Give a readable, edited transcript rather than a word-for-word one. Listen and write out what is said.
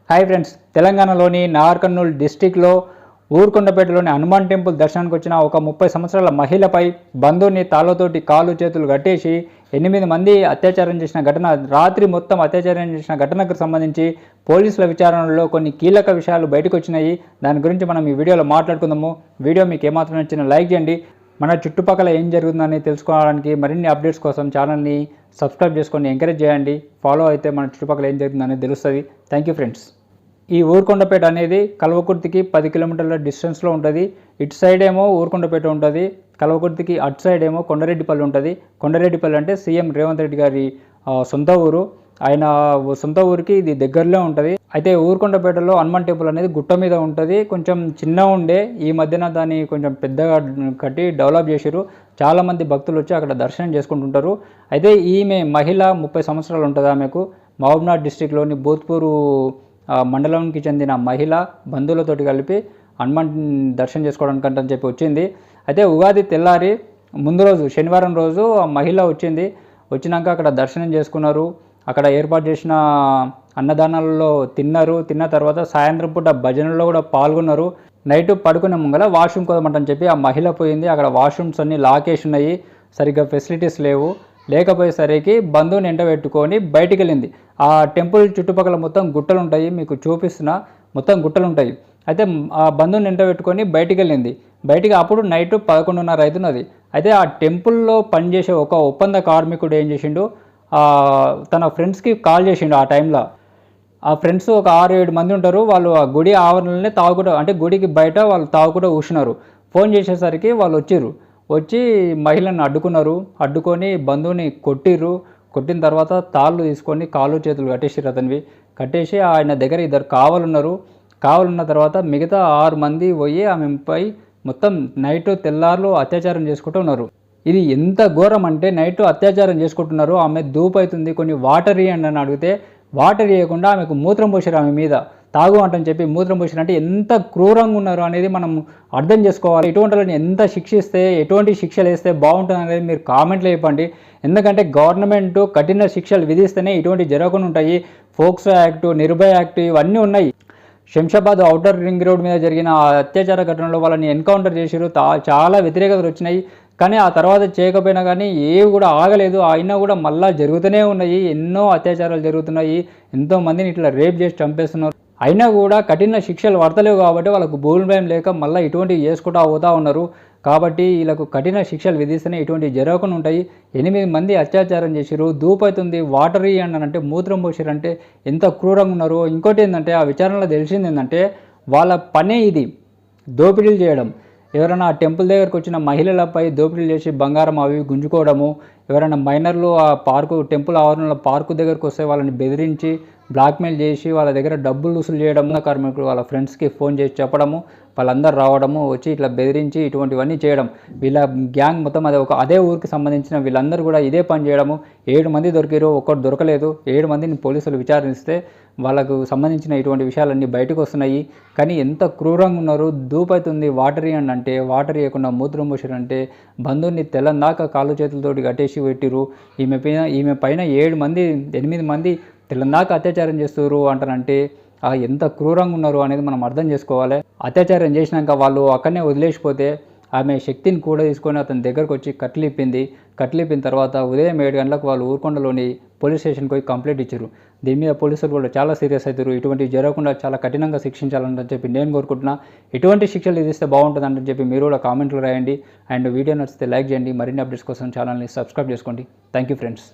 Hi friends, తెలంగాణలోని నాగర్ కర్నూల్ డిస్టిక్లో ఊరుకొండపేటలోని Hanuman temple దర్శనానికి వచ్చిన ఒక 30 సంవత్సరాల మహిళపై బంధువుని తాళ్లతోటి కాళ్ళు చేతులు కట్టేసి 8 మంది అత్యాచారం చేసిన ఘటన, రాత్రి మొత్తం అత్యాచారం చేసిన ఘటనకు సంబంధించి పోలీసుల విచారణలో కొన్ని కీలక విషయాలు బయటకు వచ్చినాయి. దాని గురించి మనం ఈ వీడియోలో మాట్లాడుకుందాము. వీడియో మీకు ఏమాత్రం నచ్చిన లైక్ చేయండి. మన చుట్టుపక్కల ఏం జరుగుతుందని తెలుసుకోవడానికి మరిన్ని అప్డేట్స్ కోసం ఛానల్ని సబ్స్క్రైబ్ చేసుకొని ఎంకరేజ్ చేయండి. ఫాలో అయితే మన చుట్టుపక్కల ఏం జరుగుతుందని తెలుస్తుంది. Thank you friends. ఈ ఊరుకొండపేట అనేది కల్వకుర్తికి 10 కిలోమీటర్ల డిస్టెన్స్లో ఉంటుంది. ఇటు సైడ్ ఏమో ఊరుకొండపేట ఉంటుంది, కల్వకుర్తికి అటు సైడ్ ఏమో కొండరెడ్డిపల్లి ఉంటుంది. కొండరెడ్డిపల్లి అంటే సీఎం రేవంత్ రెడ్డి గారి సొంత ఊరు. ఆయన సొంత ఊరికి ఇది దగ్గరలో ఉంటుంది. అయితే ఊరుకొండపేటలో హనుమాన్ టెంపుల్ అనేది గుట్ట మీద ఉంటుంది. కొంచెం చిన్నగా ఉండే, ఈ మధ్యన దాన్ని కొంచెం పెద్దగా కట్టి డెవలప్ చేశారు. చాలామంది భక్తులు వచ్చి అక్కడ దర్శనం చేసుకుంటుంటారు. అయితే ఈమె మహిళ 30 సంవత్సరాలు ఉంటుంది. ఆమెకు మహబూబ్నాథ్ డిస్టిక్లోని భూత్పూర్ మండలంకి చెందిన మహిళ బంధువులతోటి కలిపి హనుమాన్ దర్శనం చేసుకోవడానికి అని చెప్పి వచ్చింది. అయితే ఉగాది తెల్లారి ముందు రోజు శనివారం రోజు ఆ మహిళ వచ్చింది. వచ్చినాక అక్కడ దర్శనం చేసుకున్నారు. అక్కడ ఏర్పాటు చేసిన అన్నదానాలలో తిన్న తర్వాత సాయంత్రం పూట భజనలో కూడా పాల్గొన్నారు. నైట్ పడుకునే ముంగల వాష్రూమ్ కోదమంటని చెప్పి ఆ మహిళ పోయింది. అక్కడ వాష్రూమ్స్ అన్నీ లాకేసి ఉన్నాయి, సరిగ్గా ఫెసిలిటీస్ లేవు. లేకపోయేసరికి బంధువుని ఎంట పెట్టుకొని బయటికి వెళ్ళింది. ఆ టెంపుల్ చుట్టుపక్కల మొత్తం గుట్టలు ఉంటాయి, మీకు చూపిస్తున్న మొత్తం గుట్టలు ఉంటాయి. అయితే ఆ బంధువుని ఎంట పెట్టుకొని బయటికి వెళ్ళింది. బయటికి అప్పుడు నైట్ 11:30 అవుతున్నది. అయితే ఆ టెంపుల్లో పనిచేసే ఒక ఒప్పంద కార్మికుడు ఏం చేసిండు, తన ఫ్రెండ్స్కి కాల్ చేసిండు. ఆ టైంలో ఆ ఫ్రెండ్స్ ఒక 6-7 మంది ఉంటారు. వాళ్ళు ఆ గుడి ఆవరణలోనే తాగుకుంటూ, అంటే గుడికి బయట వాళ్ళు తాగుకుంటూ కూర్చున్నారు. ఫోన్ చేసేసరికి వాళ్ళు వచ్చి మహిళను అడ్డుకొని బంధువుని కొట్టిర్రు. కొట్టిన తర్వాత తాళ్ళు తీసుకొని కాళ్ళు చేతులు కట్టేసిర్రు. అతనివి కట్టేసి ఆయన దగ్గర 2 కావలున్న తర్వాత మిగతా 6 మంది పోయి ఆమెపై మొత్తం నైట్ తెల్లార్లు అత్యాచారం చేసుకుంటూ ఉన్నారు. ఇది ఎంత ఘోరం అంటే నైట్ అత్యాచారం చేసుకుంటున్నారు. ఆమె దూపైతుంది, కొన్ని వాటర్ ఇవ్వండి అని అడిగితే వాటర్ ఇవ్వకుండా ఆమెకు మూత్రం పోసారు. ఆమె మీద తాగు అంటని చెప్పి మూత్రం పోసారు. అంటే ఎంత క్రూరంగా ఉన్నారు అనేది మనం అర్థం చేసుకోవాలి. ఎటువంటి వాళ్ళని ఎంత శిక్షిస్తే, ఎటువంటి శిక్షలు వేస్తే బాగుంటుంది అనేది మీరు కామెంట్లో చెప్పండి. ఎందుకంటే గవర్నమెంట్ కఠిన శిక్షలు విధిస్తేనే ఇటువంటి జరగకుండా ఉంటాయి. ఫోక్సో యాక్టు, నిర్భయ యాక్టు ఇవన్నీ ఉన్నాయి. శంషాబాద్ ఔటర్ రింగ్ రోడ్ మీద జరిగిన అత్యాచార ఘటనలో వాళ్ళని ఎన్కౌంటర్ చేసారు. చాలా వ్యతిరేకతలు వచ్చినాయి. కానీ ఆ తర్వాత చేయకపోయినా కానీ ఏవి కూడా ఆగలేదు. అయినా కూడా మళ్ళీ జరుగుతూనే ఉన్నాయి. ఎన్నో అత్యాచారాలు జరుగుతున్నాయి. ఎంతోమందిని ఇట్లా రేప్ చేసి చంపేస్తున్నారు. అయినా కూడా కఠిన శిక్షలు పడతలేవు కాబట్టి వాళ్ళకు భూమి లేక మళ్ళీ ఇటువంటివి చేసుకుంటూ పోతూ ఉన్నారు. కాబట్టి వీళ్ళకు కఠిన శిక్షలు విధిస్తేనే ఇటువంటివి జరగకుండా ఉంటాయి. 8 మంది అత్యాచారం చేసారు. దూపైతుంది, వాటర్ ఇవ్వండి అంటే మూత్రం పోసారంటే ఎంత క్రూరంగా ఉన్నారు. ఇంకోటి ఏంటంటే ఆ విచారణలో తెలిసింది ఏంటంటే వాళ్ళ పనే ఇది, దోపిడీలు చేయడం. ఎవరైనా ఆ టెంపుల్ దగ్గరకు వచ్చిన మహిళలపై దోపిడీలు చేసి బంగారం అవి గుంజుకోవడము, ఎవరైనా మైనర్లు ఆ టెంపుల్ ఆవరణలో పార్కు దగ్గరకు వస్తే వాళ్ళని బెదిరించి బ్లాక్మెయిల్ చేసి వాళ్ళ దగ్గర డబ్బులు వసూలు చేయడం, కార్మికులు వాళ్ళ ఫ్రెండ్స్కి ఫోన్ చేసి చెప్పడము, వాళ్ళందరూ రావడము, వచ్చి ఇట్లా బెదిరించి ఇటువంటివన్నీ చేయడం. వీళ్ళ గ్యాంగ్ మొత్తం అదే ఊరికి సంబంధించిన వీళ్ళందరూ కూడా ఇదే పని చేయడము. 7 మంది దొరికారు, ఒక్కటి దొరకలేదు. 7 మందిని పోలీసులు విచారిస్తే వాళ్ళకు సంబంధించిన ఇటువంటి విషయాలన్నీ బయటకు వస్తున్నాయి. కానీ ఎంత క్రూరంగా ఉన్నారు. దూపైతుంది, వాటర్ ఇవ్వండి అంటే వాటర్ ఇవ్వకుండా మూత్రం పోసారంటే బంధువుని తెల్లందాకా కాళ్ళు చేతులతోటి కట్టేసి పెట్టిరు. ఈమె పైన 8 మంది తెల్లందాకా అత్యాచారం చేస్తున్నారు అంటారంటే ఎంత క్రూరంగా ఉన్నారు అనేది మనం అర్థం చేసుకోవాలి. అత్యాచారం చేసినాక వాళ్ళు అక్కడనే వదిలేసిపోతే ఆమె శక్తిని కూడా తీసుకొని అతని దగ్గరకు వచ్చి కట్లిప్పిన తర్వాత ఉదయం 7 గంటలకు వాళ్ళు ఊరుకొండలోని పోలీస్ స్టేషన్కి పోయి కంప్లైంట్ ఇచ్చారు. దీని మీద పోలీసులు కూడా చాలా సీరియస్ అవుతారు. ఇటువంటివి జరగకుండా చాలా కఠినంగా శిక్షించాలని చెప్పి నేను కోరుకుంటున్నా. ఎటువంటి శిక్షలు విధిస్తే బాగుంటుందని చెప్పి మీరు కూడా కామెంట్లు రాయండి. అండ్ వీడియో నచ్చితే లైక్ చేయండి. మరిన్ని అప్డేట్స్ కోసం ఛానల్ని సబ్స్క్రైబ్ చేసుకోండి. Thank you friends.